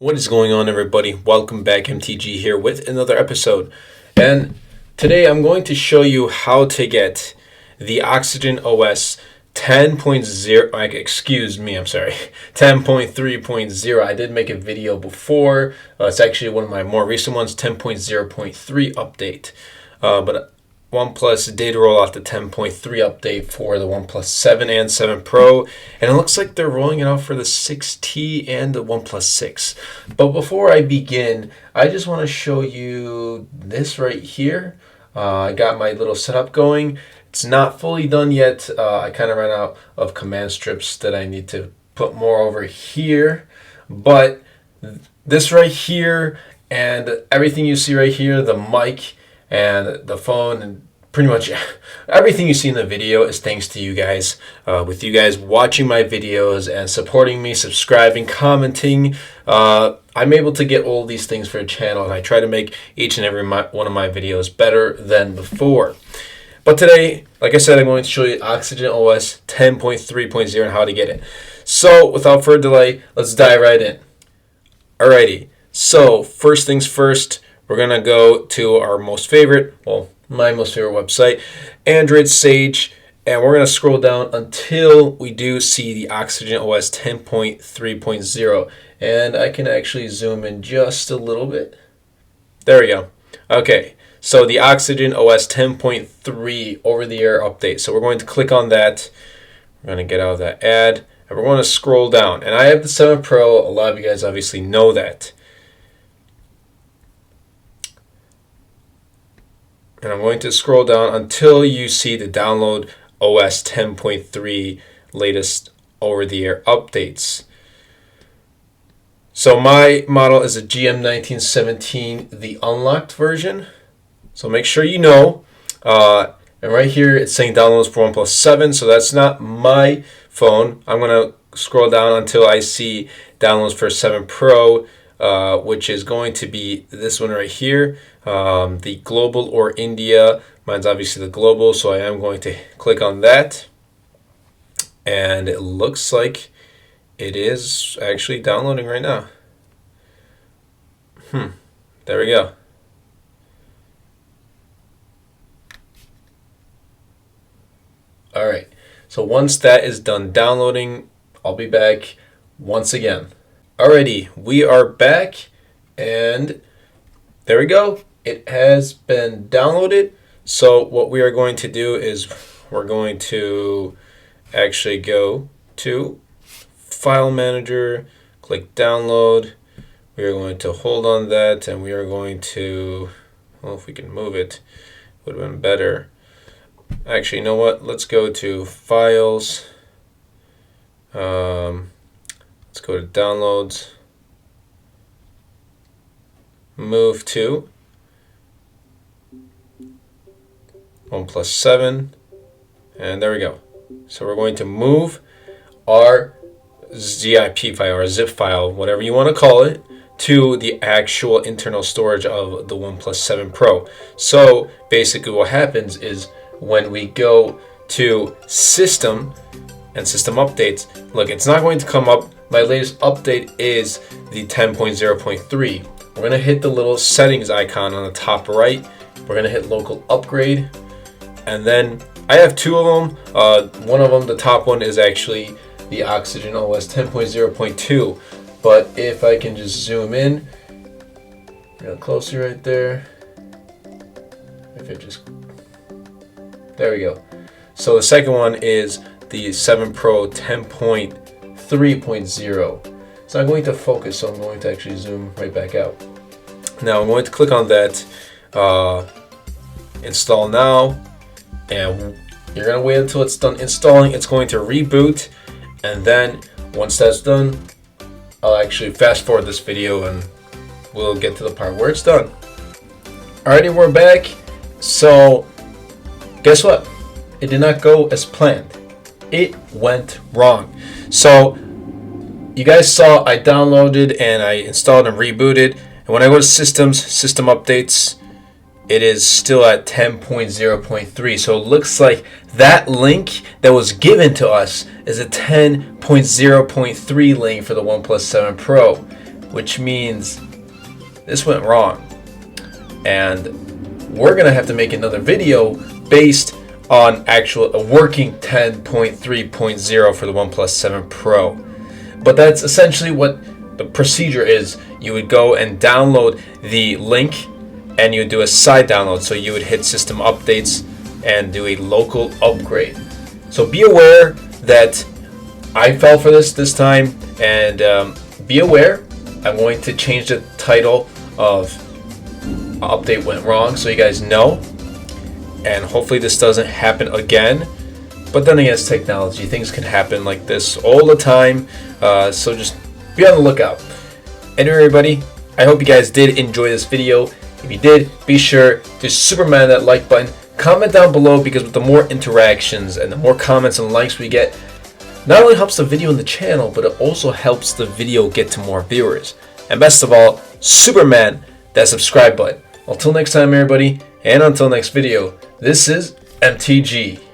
What is going on, everybody? Welcome back. MTG here with another episode. And today I'm going to show you how to get the Oxygen OS 10.0, excuse me, I'm sorry, 10.3.0. I did make a video before. It's actually one of my more recent ones, 10.0.3 update. But OnePlus did roll out the 10.3 update for the OnePlus 7 and 7 Pro, and it looks like they're rolling it out for the 6T and the OnePlus 6. But before I begin, I just want to show you this right here. I got my little setup going. It's not fully done yet. I kind of ran out of command strips that I need to put more over here. But this right here and everything you see right here, the mic and the phone and pretty much everything you see in the video is thanks to you guys. With you guys watching my videos and supporting me, subscribing, commenting, I'm able to get all these things for the channel, and I try to make each and every one of my videos better than before. But today, like I said, I'm going to show you Oxygen OS 10.3.0 and how to get it. So without further delay, let's dive right in. Alrighty, so first things first, we're going to go to our most favorite, my most favorite website, Android Sage, and we're going to scroll down until we do see the Oxygen OS 10.3.0. And I can actually zoom in just a little bit. There we go. Okay, so the Oxygen OS 10.3 over-the-air update. So we're going to click on that. We're going to get out of that ad, and we're going to scroll down. And I have the 7 Pro. A lot of you guys obviously know that. And I'm going to scroll down until you see the download OS 10.3 latest over-the-air updates. So my model is a GM1917, the unlocked version. So make sure you know. And right here it's saying downloads for OnePlus 7, so that's not my phone. I'm going to scroll down until I see downloads for 7 Pro, which is going to be this one right here. The global or India. Mine's obviously the global, so I am going to click on that. And it looks like it is actually downloading right now. There we go. Alright, so once that is done downloading, I'll be back once again. Alrighty, we are back, and there we go. It has been downloaded. So what we are going to do is we're going to actually go to File Manager, click Download. We are going to hold on that, and we are going to, well, if we can move it, would have been better. Actually, you know what? Let's go to Files. Let's go to Downloads. Move to OnePlus 7, and there we go. So we're going to move our zip file or zip file, whatever you want to call it, to the actual internal storage of the OnePlus 7 Pro. So basically what happens is when we go to System and System Updates, look, it's not going to come up. My latest update is the 10.0.3. We're going to hit the little settings icon on the top right. We're going to hit Local Upgrade. And then I have two of them. One of them, the top one, is actually the Oxygen OS 10.0.2. But if I can just zoom in real closer right there. There we go. So the second one is the 7 Pro 10.3.0. It's not going to focus, so I'm going to actually zoom right back out. Now I'm going to click on that, install now, and you're going to wait until it's done installing. It's going to reboot, and then once that's done, I'll actually fast forward this video and we'll get to the part where it's done. Alrighty, we're back. So guess what? It did not go as planned. It went wrong. So you guys saw I downloaded and I installed and rebooted, and when I go to System Updates, it is still at 10.0.3. So it looks like that link that was given to us is a 10.0.3 link for the OnePlus 7 Pro. which means this went wrong. And we're gonna have to make another video based on actual working 10.3.0 for the OnePlus 7 Pro. But that's essentially what the procedure is. You would go and download the link and you would do a side download. So you would hit system updates and do a local upgrade. So be aware that I fell for this time, and be aware I'm going to change the title of update went wrong so you guys know, and hopefully this doesn't happen again. But then again, it's technology, things can happen like this all the time, so just be on the lookout. Anyway, everybody, I hope you guys did enjoy this video. If you did, be sure to Superman that like button, comment down below, because with the more interactions and the more comments and likes we get, not only helps the video in the channel, but it also helps the video get to more viewers. And best of all, Superman that subscribe button. Until next time, everybody, and until next video, this is MTG.